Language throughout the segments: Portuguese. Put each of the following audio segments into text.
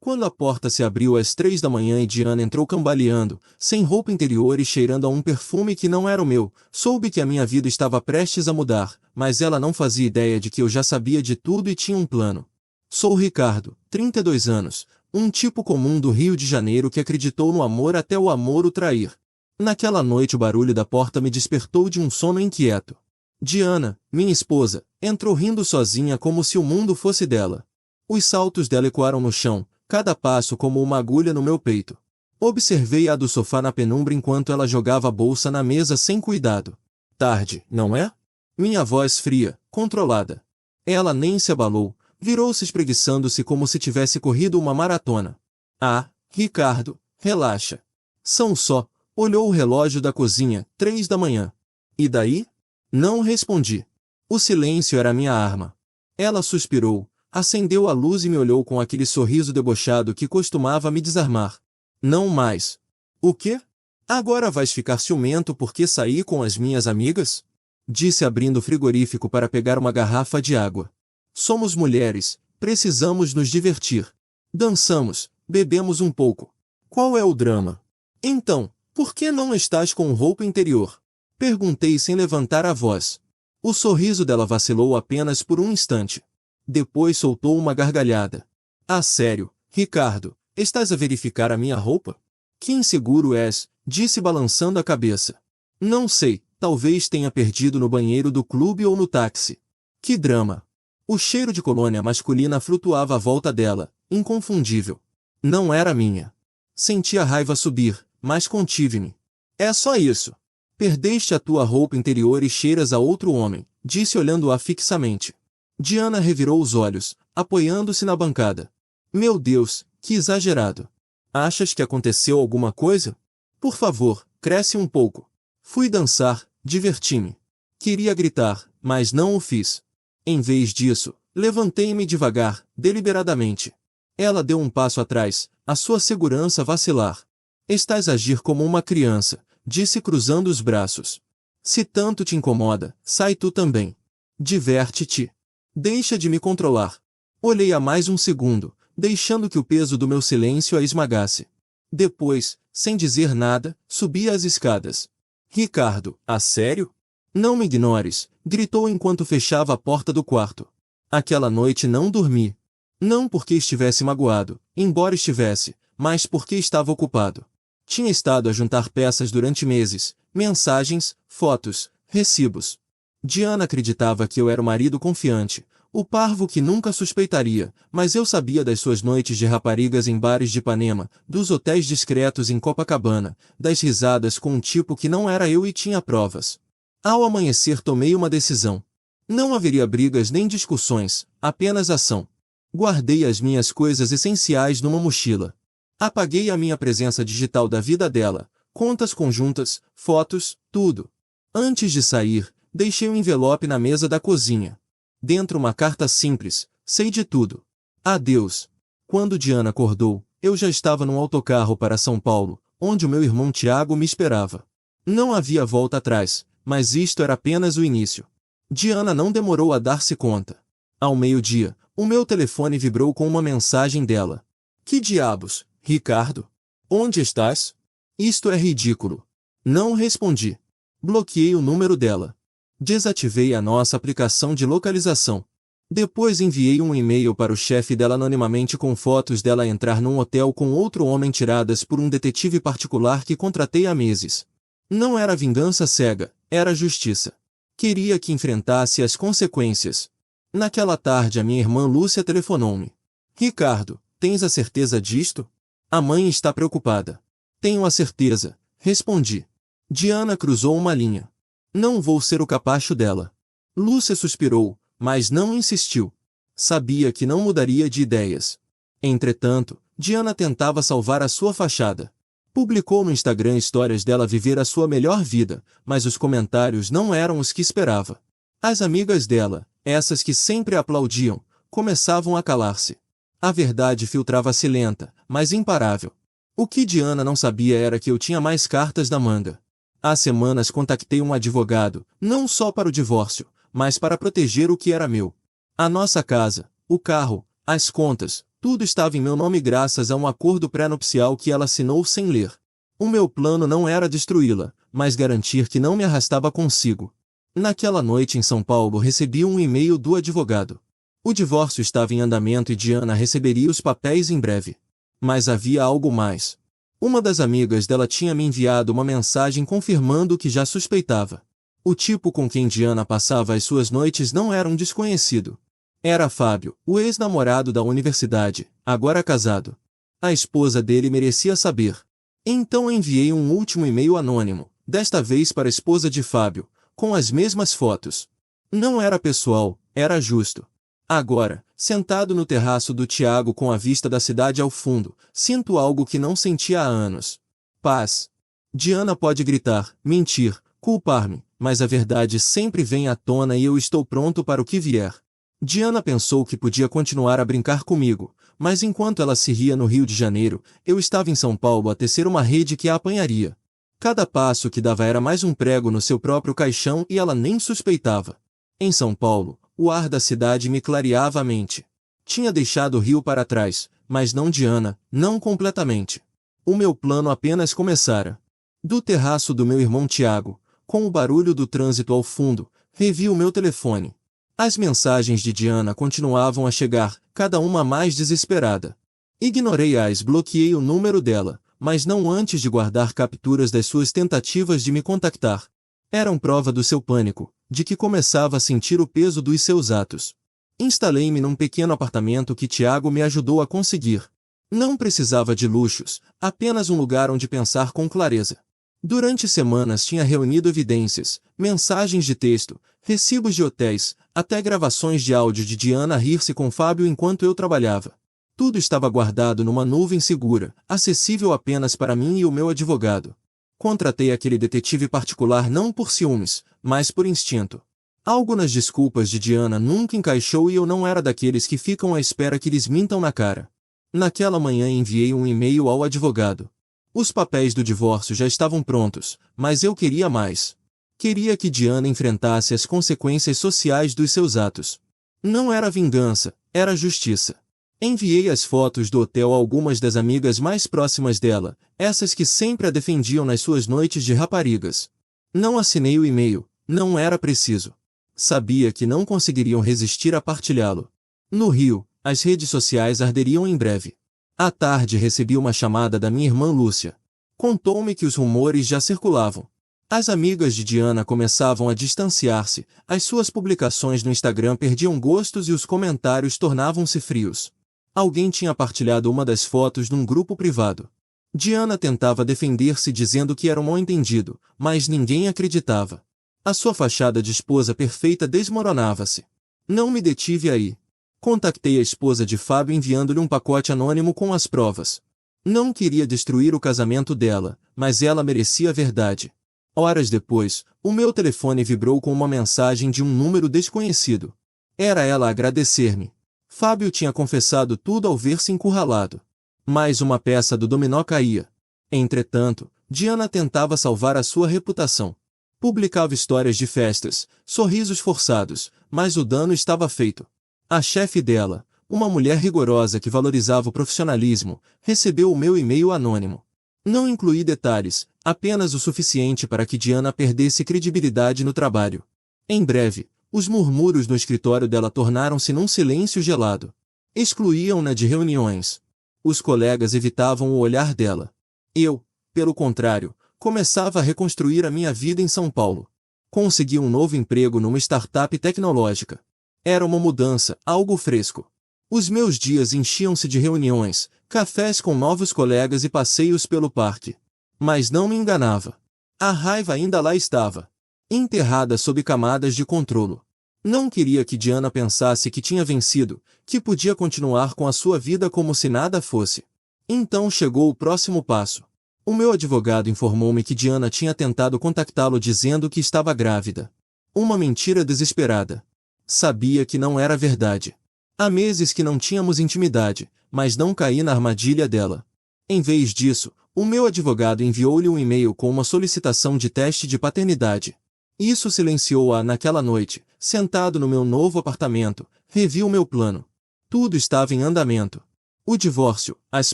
Quando a porta se abriu às 3 da manhã e Diana entrou cambaleando, sem roupa interior e cheirando a um perfume que não era o meu, soube que a minha vida estava prestes a mudar, mas ela não fazia ideia de que eu já sabia de tudo e tinha um plano. Sou Ricardo, 32 anos, um tipo comum do Rio de Janeiro que acreditou no amor até o amor o trair. Naquela noite o barulho da porta me despertou de um sono inquieto. Diana, minha esposa, entrou rindo sozinha como se o mundo fosse dela. Os saltos dela ecoaram no chão, cada passo como uma agulha no meu peito. Observei-a do sofá na penumbra enquanto ela jogava a bolsa na mesa sem cuidado. Tarde, não é? Minha voz fria, controlada. Ela nem se abalou, virou-se espreguiçando-se como se tivesse corrido uma maratona. Ah, Ricardo, relaxa. São só, olhou o relógio da cozinha, 3 da manhã. E daí? Não respondi. O silêncio era minha arma. Ela suspirou, acendeu a luz e me olhou com aquele sorriso debochado que costumava me desarmar. Não mais. O quê? Agora vais ficar ciumento porque saí com as minhas amigas? Disse abrindo o frigorífico para pegar uma garrafa de água. Somos mulheres, precisamos nos divertir. Dançamos, bebemos um pouco. Qual é o drama? Então, por que não estás com roupa interior? Perguntei sem levantar a voz. O sorriso dela vacilou apenas por um instante. Depois soltou uma gargalhada. Ah, sério, Ricardo, estás a verificar a minha roupa? Que inseguro és, disse balançando a cabeça. Não sei, talvez tenha perdido no banheiro do clube ou no táxi. Que drama! O cheiro de colônia masculina flutuava à volta dela, inconfundível. Não era minha. Senti a raiva subir, mas contive-me. É só isso. Perdeste a tua roupa interior e cheiras a outro homem, disse olhando-a fixamente. Diana revirou os olhos, apoiando-se na bancada. Meu Deus, que exagerado. Achas que aconteceu alguma coisa? Por favor, cresce um pouco. Fui dançar, diverti-me. Queria gritar, mas não o fiz. Em vez disso, levantei-me devagar, deliberadamente. Ela deu um passo atrás, a sua segurança vacilar. Estás a agir como uma criança, disse cruzando os braços. Se tanto te incomoda, sai tu também. Diverte-te. Deixa de me controlar. Olhei a mais um segundo, deixando que o peso do meu silêncio a esmagasse. Depois, sem dizer nada, subi as escadas. Ricardo, a sério? Não me ignores, gritou enquanto fechava a porta do quarto. Aquela noite não dormi. Não porque estivesse magoado, embora estivesse, mas porque estava ocupado. Tinha estado a juntar peças durante meses, mensagens, fotos, recibos. Diana acreditava que eu era o marido confiante, o parvo que nunca suspeitaria, mas eu sabia das suas noites de raparigas em bares de Ipanema, dos hotéis discretos em Copacabana, das risadas com um tipo que não era eu e tinha provas. Ao amanhecer tomei uma decisão. Não haveria brigas nem discussões, apenas ação. Guardei as minhas coisas essenciais numa mochila. Apaguei a minha presença digital da vida dela, contas conjuntas, fotos, tudo. Antes de sair, deixei um envelope na mesa da cozinha. Dentro uma carta simples, sei de tudo. Adeus. Quando Diana acordou, eu já estava num autocarro para São Paulo, onde o meu irmão Tiago me esperava. Não havia volta atrás, mas isto era apenas o início. Diana não demorou a dar-se conta. Ao meio-dia, o meu telefone vibrou com uma mensagem dela. Que diabos, Ricardo? Onde estás? Isto é ridículo. Não respondi. Bloqueei o número dela. Desativei a nossa aplicação de localização. Depois enviei um e-mail para o chefe dela anonimamente com fotos dela entrar num hotel com outro homem tiradas por um detetive particular que contratei há meses. Não era vingança cega, era justiça. Queria que enfrentasse as consequências. Naquela tarde a minha irmã Lúcia telefonou-me. Ricardo, tens a certeza disto? A mãe está preocupada. Tenho a certeza, respondi. Diana cruzou uma linha. Não vou ser o capacho dela. Lúcia suspirou, mas não insistiu. Sabia que não mudaria de ideias. Entretanto, Diana tentava salvar a sua fachada. Publicou no Instagram histórias dela viver a sua melhor vida, mas os comentários não eram os que esperava. As amigas dela, essas que sempre a aplaudiam, começavam a calar-se. A verdade filtrava-se lenta, mas imparável. O que Diana não sabia era que eu tinha mais cartas na manga. Há semanas contactei um advogado, não só para o divórcio, mas para proteger o que era meu. A nossa casa, o carro, as contas, Tudo estava em meu nome graças a um acordo pré-nupcial que ela assinou sem ler. O meu plano não era destruí-la, mas garantir que não me arrastava consigo. Naquela noite em São Paulo recebi um e-mail do advogado. O divórcio estava em andamento e Diana receberia os papéis em breve. Mas havia algo mais. Uma das amigas dela tinha me enviado uma mensagem confirmando o que já suspeitava. O tipo com quem Diana passava as suas noites não era um desconhecido. Era Fábio, o ex-namorado da universidade, agora casado. A esposa dele merecia saber. Então enviei um último e-mail anônimo, desta vez para a esposa de Fábio, com as mesmas fotos. Não era pessoal, era justo. Agora, sentado no terraço do Tiago com a vista da cidade ao fundo, sinto algo que não sentia há anos. Paz. Diana pode gritar, mentir, culpar-me, mas a verdade sempre vem à tona e eu estou pronto para o que vier. Diana pensou que podia continuar a brincar comigo, mas enquanto ela se ria no Rio de Janeiro, eu estava em São Paulo a tecer uma rede que a apanharia. Cada passo que dava era mais um prego no seu próprio caixão e ela nem suspeitava. Em São Paulo, o ar da cidade me clareava a mente. Tinha deixado o Rio para trás, mas não Diana, não completamente. O meu plano apenas começara. Do terraço do meu irmão Tiago, com o barulho do trânsito ao fundo, revi o meu telefone. As mensagens de Diana continuavam a chegar, cada uma mais desesperada. Ignorei-as e bloqueei o número dela, mas não antes de guardar capturas das suas tentativas de me contactar. Eram prova do seu pânico, de que começava a sentir o peso dos seus atos. Instalei-me num pequeno apartamento que Tiago me ajudou a conseguir. Não precisava de luxos, apenas um lugar onde pensar com clareza. Durante semanas tinha reunido evidências, mensagens de texto, recibos de hotéis, até gravações de áudio de Diana rir-se com Fábio enquanto eu trabalhava. Tudo estava guardado numa nuvem segura, acessível apenas para mim e o meu advogado. Contratei aquele detetive particular não por ciúmes, mas por instinto. Algo nas desculpas de Diana nunca encaixou e eu não era daqueles que ficam à espera que lhes mintam na cara. Naquela manhã enviei um e-mail ao advogado. Os papéis do divórcio já estavam prontos, mas eu queria mais. Queria que Diana enfrentasse as consequências sociais dos seus atos. Não era vingança, era justiça. Enviei as fotos do hotel a algumas das amigas mais próximas dela, essas que sempre a defendiam nas suas noites de raparigas. Não assinei o e-mail, não era preciso. Sabia que não conseguiriam resistir a partilhá-lo. No Rio, as redes sociais arderiam em breve. À tarde recebi uma chamada da minha irmã Lúcia. Contou-me que os rumores já circulavam. As amigas de Diana começavam a distanciar-se, as suas publicações no Instagram perdiam gostos e os comentários tornavam-se frios. Alguém tinha partilhado uma das fotos num grupo privado. Diana tentava defender-se dizendo que era um mal-entendido, mas ninguém acreditava. A sua fachada de esposa perfeita desmoronava-se. Não me detive aí. Contactei a esposa de Fábio enviando-lhe um pacote anônimo com as provas. Não queria destruir o casamento dela, mas ela merecia a verdade. Horas depois, o meu telefone vibrou com uma mensagem de um número desconhecido. Era ela a agradecer-me. Fábio tinha confessado tudo ao ver-se encurralado. Mais uma peça do dominó caía. Entretanto, Diana tentava salvar a sua reputação. Publicava histórias de festas, sorrisos forçados, mas o dano estava feito. A chefe dela, uma mulher rigorosa que valorizava o profissionalismo, recebeu o meu e-mail anônimo. Não incluí detalhes, apenas o suficiente para que Diana perdesse credibilidade no trabalho. Em breve, os murmúrios no escritório dela tornaram-se num silêncio gelado. Excluíam-na de reuniões. Os colegas evitavam o olhar dela. Eu, pelo contrário, começava a reconstruir a minha vida em São Paulo. Consegui um novo emprego numa startup tecnológica. Era uma mudança, algo fresco. Os meus dias enchiam-se de reuniões, cafés com novos colegas e passeios pelo parque. Mas não me enganava. A raiva ainda lá estava, enterrada sob camadas de controlo. Não queria que Diana pensasse que tinha vencido, que podia continuar com a sua vida como se nada fosse. Então chegou o próximo passo. O meu advogado informou-me que Diana tinha tentado contactá-lo dizendo que estava grávida. Uma mentira desesperada. Sabia que não era verdade. Há meses que não tínhamos intimidade, mas não caí na armadilha dela. Em vez disso, o meu advogado enviou-lhe um e-mail com uma solicitação de teste de paternidade. Isso silenciou-a naquela noite. Sentado no meu novo apartamento, revi o meu plano. Tudo estava em andamento. O divórcio, as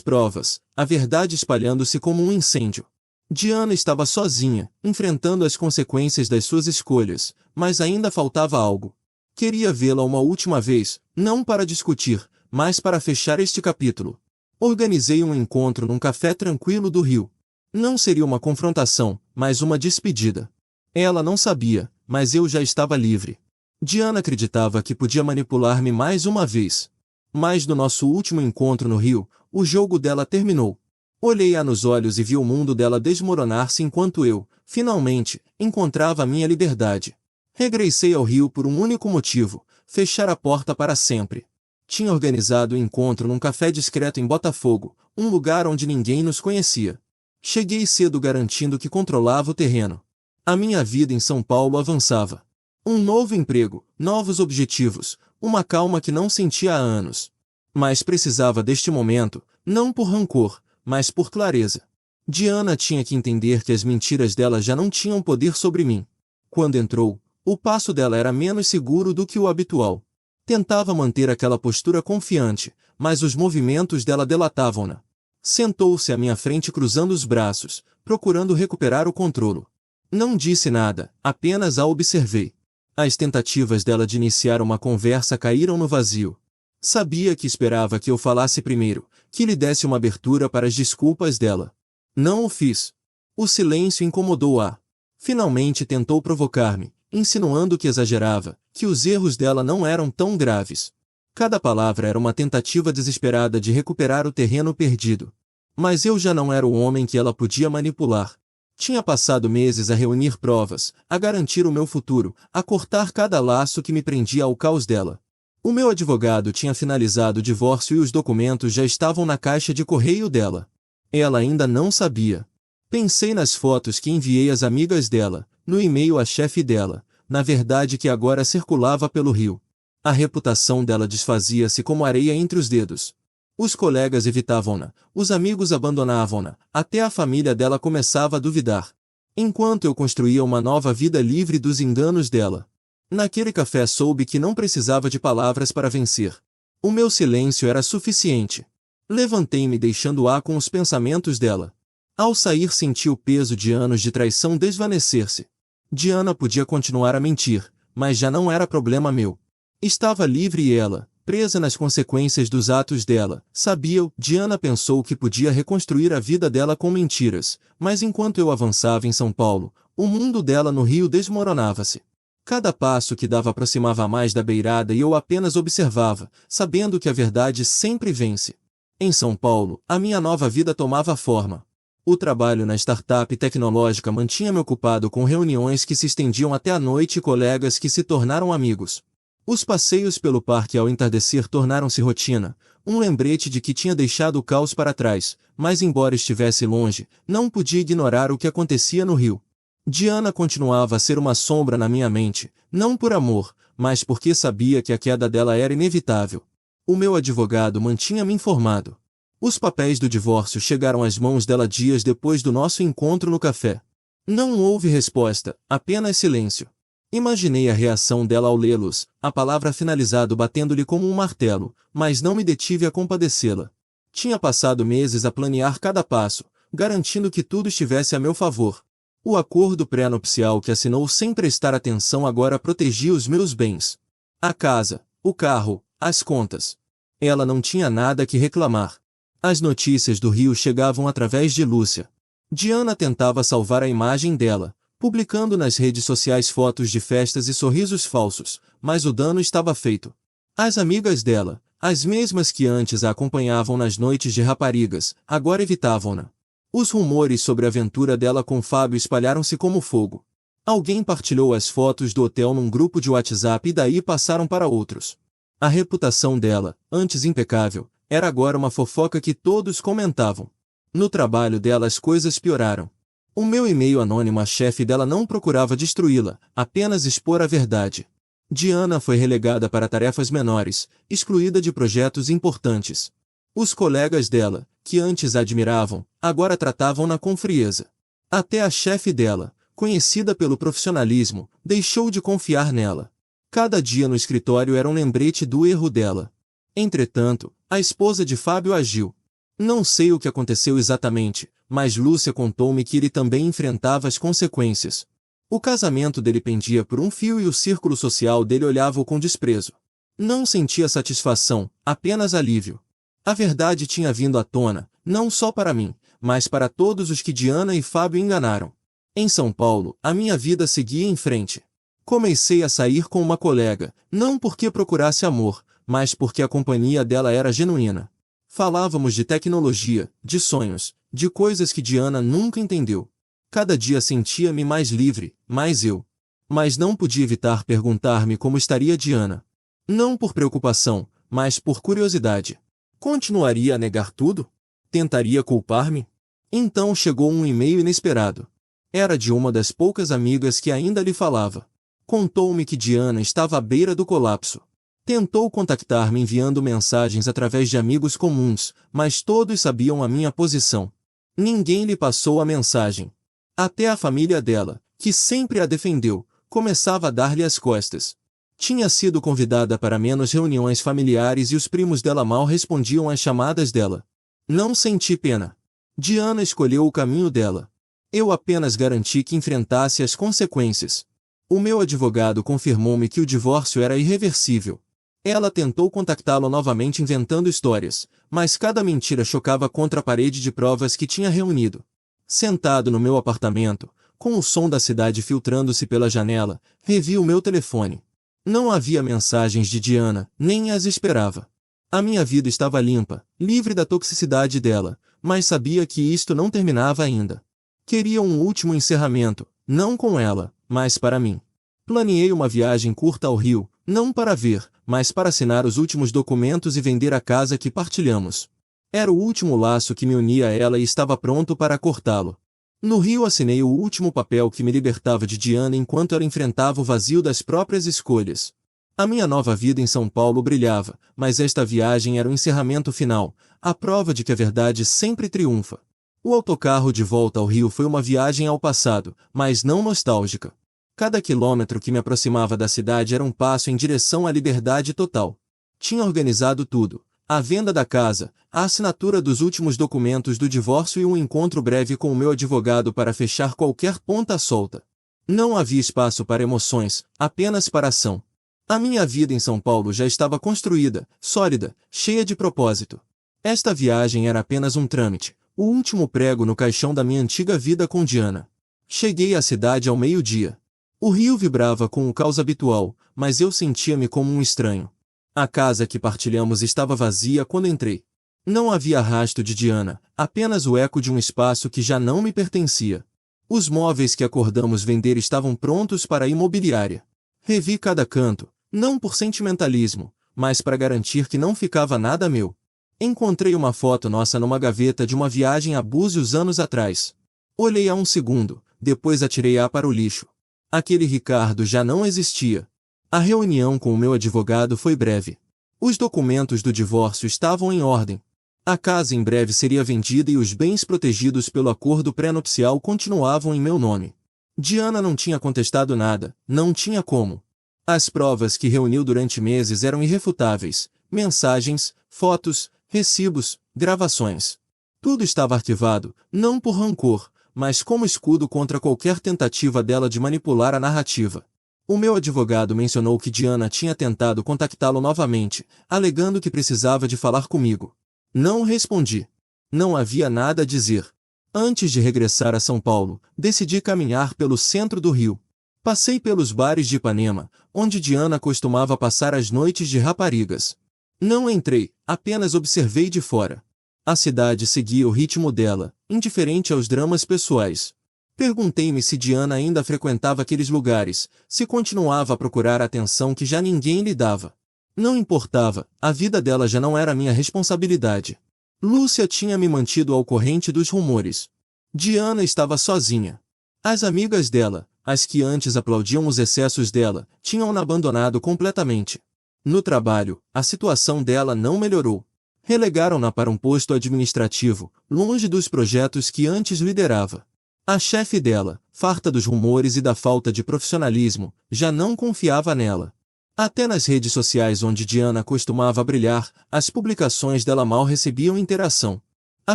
provas, a verdade espalhando-se como um incêndio. Diana estava sozinha, enfrentando as consequências das suas escolhas, mas ainda faltava algo. Queria vê-la uma última vez, não para discutir, mas para fechar este capítulo. Organizei um encontro num café tranquilo do Rio. Não seria uma confrontação, mas uma despedida. Ela não sabia, mas eu já estava livre. Diana acreditava que podia manipular-me mais uma vez. Mas no nosso último encontro no Rio, o jogo dela terminou. Olhei-a nos olhos e vi o mundo dela desmoronar-se enquanto eu, finalmente, encontrava a minha liberdade. Regressei ao Rio por um único motivo: fechar a porta para sempre. Tinha organizado o encontro num café discreto em Botafogo, um lugar onde ninguém nos conhecia. Cheguei cedo garantindo que controlava o terreno. A minha vida em São Paulo avançava. Um novo emprego, novos objetivos, uma calma que não sentia há anos. Mas precisava deste momento, não por rancor, mas por clareza. Diana tinha que entender que as mentiras dela já não tinham poder sobre mim. Quando entrou, o passo dela era menos seguro do que o habitual. Tentava manter aquela postura confiante, mas os movimentos dela delatavam-na. Sentou-se à minha frente cruzando os braços, procurando recuperar o controle. Não disse nada, apenas a observei. As tentativas dela de iniciar uma conversa caíram no vazio. Sabia que esperava que eu falasse primeiro, que lhe desse uma abertura para as desculpas dela. Não o fiz. O silêncio incomodou-a. Finalmente tentou provocar-me, insinuando que exagerava, que os erros dela não eram tão graves. Cada palavra era uma tentativa desesperada de recuperar o terreno perdido. Mas eu já não era o homem que ela podia manipular. Tinha passado meses a reunir provas, a garantir o meu futuro, a cortar cada laço que me prendia ao caos dela. O meu advogado tinha finalizado o divórcio e os documentos já estavam na caixa de correio dela. Ela ainda não sabia. Pensei nas fotos que enviei às amigas dela, no e-mail à chefe dela, na verdade que agora circulava pelo Rio. A reputação dela desfazia-se como areia entre os dedos. Os colegas evitavam-na, os amigos abandonavam-na, até a família dela começava a duvidar. Enquanto eu construía uma nova vida livre dos enganos dela. Naquele café soube que não precisava de palavras para vencer. O meu silêncio era suficiente. Levantei-me deixando-a com os pensamentos dela. Ao sair senti o peso de anos de traição desvanecer-se. Diana podia continuar a mentir, mas já não era problema meu. Estava livre e ela, presa nas consequências dos atos dela, sabia-o. Diana pensou que podia reconstruir a vida dela com mentiras, mas enquanto eu avançava em São Paulo, o mundo dela no Rio desmoronava-se. Cada passo que dava aproximava mais da beirada e eu apenas observava, sabendo que a verdade sempre vence. Em São Paulo, a minha nova vida tomava forma. O trabalho na startup tecnológica mantinha-me ocupado com reuniões que se estendiam até a noite e colegas que se tornaram amigos. Os passeios pelo parque ao entardecer tornaram-se rotina, um lembrete de que tinha deixado o caos para trás, mas embora estivesse longe, não podia ignorar o que acontecia no Rio. Diana continuava a ser uma sombra na minha mente, não por amor, mas porque sabia que a queda dela era inevitável. O meu advogado mantinha-me informado. Os papéis do divórcio chegaram às mãos dela dias depois do nosso encontro no café. Não houve resposta, apenas silêncio. Imaginei a reação dela ao lê-los, a palavra finalizado batendo-lhe como um martelo, mas não me detive a compadecê-la. Tinha passado meses a planear cada passo, garantindo que tudo estivesse a meu favor. O acordo pré-nupcial que assinou sem prestar atenção agora protegia os meus bens. A casa, o carro, as contas. Ela não tinha nada que reclamar. As notícias do Rio chegavam através de Lúcia. Diana tentava salvar a imagem dela, publicando nas redes sociais fotos de festas e sorrisos falsos, mas o dano estava feito. As amigas dela, as mesmas que antes a acompanhavam nas noites de raparigas, agora evitavam-na. Os rumores sobre a aventura dela com Fábio espalharam-se como fogo. Alguém partilhou as fotos do hotel num grupo de WhatsApp e daí passaram para outros. A reputação dela, antes impecável, era agora uma fofoca que todos comentavam. No trabalho dela as coisas pioraram. O meu e-mail anônimo à chefe dela não procurava destruí-la, apenas expor a verdade. Diana foi relegada para tarefas menores, excluída de projetos importantes. Os colegas dela, que antes a admiravam, agora tratavam-na com frieza. Até a chefe dela, conhecida pelo profissionalismo, deixou de confiar nela. Cada dia no escritório era um lembrete do erro dela. Entretanto, A esposa de Fábio agiu. Não sei o que aconteceu exatamente, mas Lúcia contou-me que ele também enfrentava as consequências. O casamento dele pendia por um fio e o círculo social dele olhava-o com desprezo. Não sentia satisfação, apenas alívio. A verdade tinha vindo à tona, não só para mim, mas para todos os que Diana e Fábio enganaram. Em São Paulo, a minha vida seguia em frente. Comecei a sair com uma colega, não porque procurasse amor, mas porque a companhia dela era genuína. Falávamos de tecnologia, de sonhos, de coisas que Diana nunca entendeu. Cada dia sentia-me mais livre, mais eu. Mas não podia evitar perguntar-me como estaria Diana. Não por preocupação, mas por curiosidade. Continuaria a negar tudo? Tentaria culpar-me? Então chegou um e-mail inesperado. Era de uma das poucas amigas que ainda lhe falava. Contou-me que Diana estava à beira do colapso. Tentou contactar-me enviando mensagens através de amigos comuns, mas todos sabiam a minha posição. Ninguém lhe passou a mensagem. Até a família dela, que sempre a defendeu, começava a dar-lhe as costas. Tinha sido convidada para menos reuniões familiares e os primos dela mal respondiam às chamadas dela. Não senti pena. Diana escolheu o caminho dela. Eu apenas garanti que enfrentasse as consequências. O meu advogado confirmou-me que o divórcio era irreversível. Ela tentou contactá-lo novamente inventando histórias, mas cada mentira chocava contra a parede de provas que tinha reunido. Sentado no meu apartamento, com o som da cidade filtrando-se pela janela, revi o meu telefone. Não havia mensagens de Diana, nem as esperava. A minha vida estava limpa, livre da toxicidade dela, mas sabia que isto não terminava ainda. Queria um último encerramento, não com ela, mas para mim. Planeei uma viagem curta ao Rio, não para ver, mas para assinar os últimos documentos e vender a casa que partilhamos. Era o último laço que me unia a ela e estava pronto para cortá-lo. No Rio assinei o último papel que me libertava de Diana enquanto ela enfrentava o vazio das próprias escolhas. A minha nova vida em São Paulo brilhava, mas esta viagem era o encerramento final, a prova de que a verdade sempre triunfa. O autocarro de volta ao Rio foi uma viagem ao passado, mas não nostálgica. Cada quilômetro que me aproximava da cidade era um passo em direção à liberdade total. Tinha organizado tudo: a venda da casa, a assinatura dos últimos documentos do divórcio e um encontro breve com o meu advogado para fechar qualquer ponta solta. Não havia espaço para emoções, apenas para ação. A minha vida em São Paulo já estava construída, sólida, cheia de propósito. Esta viagem era apenas um trâmite, o último prego no caixão da minha antiga vida com Diana. Cheguei à cidade ao meio-dia. O Rio vibrava com o caos habitual, mas eu sentia-me como um estranho. A casa que partilhamos estava vazia quando entrei. Não havia rastro de Diana, apenas o eco de um espaço que já não me pertencia. Os móveis que acordamos vender estavam prontos para a imobiliária. Revi cada canto, não por sentimentalismo, mas para garantir que não ficava nada meu. Encontrei uma foto nossa numa gaveta de uma viagem a Búzios anos atrás. Olhei-a um segundo, depois atirei-a para o lixo. Aquele Ricardo já não existia. A reunião com o meu advogado foi breve. Os documentos do divórcio estavam em ordem. A casa em breve seria vendida e os bens protegidos pelo acordo pré-nupcial continuavam em meu nome. Diana não tinha contestado nada, não tinha como. As provas que reuniu durante meses eram irrefutáveis: mensagens, fotos, recibos, gravações. Tudo estava arquivado, não por rancor, mas como escudo contra qualquer tentativa dela de manipular a narrativa. O meu advogado mencionou que Diana tinha tentado contactá-lo novamente, alegando que precisava de falar comigo. Não respondi. Não havia nada a dizer. Antes de regressar a São Paulo, decidi caminhar pelo centro do Rio. Passei pelos bares de Ipanema, onde Diana costumava passar as noites de raparigas. Não entrei, apenas observei de fora. A cidade seguia o ritmo dela, indiferente aos dramas pessoais. Perguntei-me se Diana ainda frequentava aqueles lugares, se continuava a procurar a atenção que já ninguém lhe dava. Não importava, a vida dela já não era minha responsabilidade. Lúcia tinha me mantido ao corrente dos rumores. Diana estava sozinha. As amigas dela, as que antes aplaudiam os excessos dela, tinham-na abandonado completamente. No trabalho, a situação dela não melhorou. Relegaram-na para um posto administrativo, longe dos projetos que antes liderava. A chefe dela, farta dos rumores e da falta de profissionalismo, já não confiava nela. Até nas redes sociais onde Diana costumava brilhar, as publicações dela mal recebiam interação. A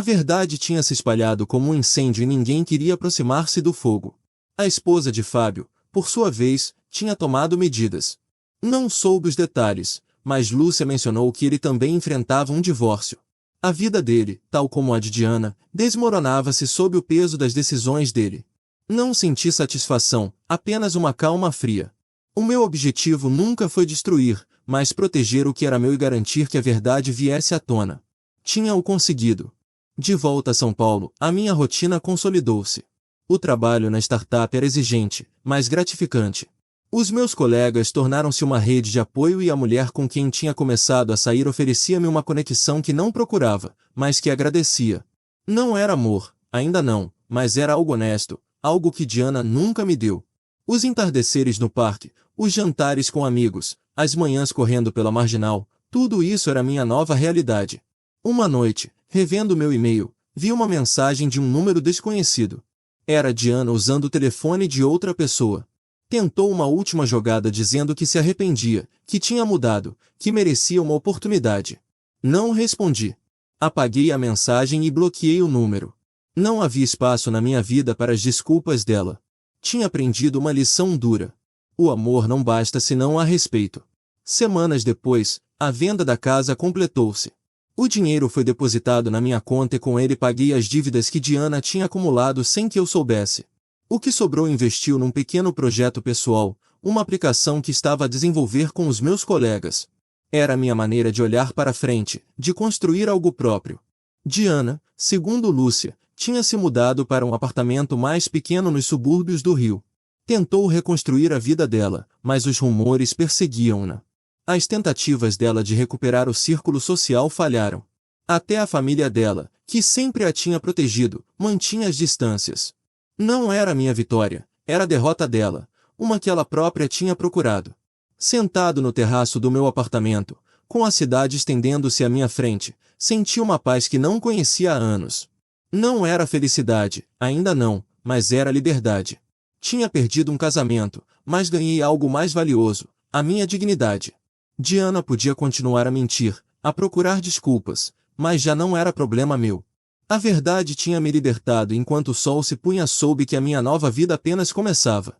verdade tinha se espalhado como um incêndio e ninguém queria aproximar-se do fogo. A esposa de Fábio, por sua vez, tinha tomado medidas. Não soube os detalhes, mas Lúcia mencionou que ele também enfrentava um divórcio. A vida dele, tal como a de Diana, desmoronava-se sob o peso das decisões dele. Não senti satisfação, apenas uma calma fria. O meu objetivo nunca foi destruir, mas proteger o que era meu e garantir que a verdade viesse à tona. Tinha-o conseguido. De volta a São Paulo, a minha rotina consolidou-se. O trabalho na startup era exigente, mas gratificante. Os meus colegas tornaram-se uma rede de apoio e a mulher com quem tinha começado a sair oferecia-me uma conexão que não procurava, mas que agradecia. Não era amor, ainda não, mas era algo honesto, algo que Diana nunca me deu. Os entardeceres no parque, os jantares com amigos, as manhãs correndo pela marginal, tudo isso era minha nova realidade. Uma noite, revendo meu e-mail, vi uma mensagem de um número desconhecido. Era Diana usando o telefone de outra pessoa. Tentou uma última jogada dizendo que se arrependia, que tinha mudado, que merecia uma oportunidade. Não respondi. Apaguei a mensagem e bloqueei o número. Não havia espaço na minha vida para as desculpas dela. Tinha aprendido uma lição dura. O amor não basta se não há respeito. Semanas depois, a venda da casa completou-se. O dinheiro foi depositado na minha conta e com ele paguei as dívidas que Diana tinha acumulado sem que eu soubesse. O que sobrou investiu num pequeno projeto pessoal, uma aplicação que estava a desenvolver com os meus colegas. Era a minha maneira de olhar para frente, de construir algo próprio. Diana, segundo Lúcia, tinha se mudado para um apartamento mais pequeno nos subúrbios do Rio. Tentou reconstruir a vida dela, mas os rumores perseguiam-na. As tentativas dela de recuperar o círculo social falharam. Até a família dela, que sempre a tinha protegido, mantinha as distâncias. Não era minha vitória, era a derrota dela, uma que ela própria tinha procurado. Sentado no terraço do meu apartamento, com a cidade estendendo-se à minha frente, senti uma paz que não conhecia há anos. Não era felicidade, ainda não, mas era liberdade. Tinha perdido um casamento, mas ganhei algo mais valioso, a minha dignidade. Diana podia continuar a mentir, a procurar desculpas, mas já não era problema meu. A verdade tinha me libertado e enquanto o sol se punha soube que a minha nova vida apenas começava.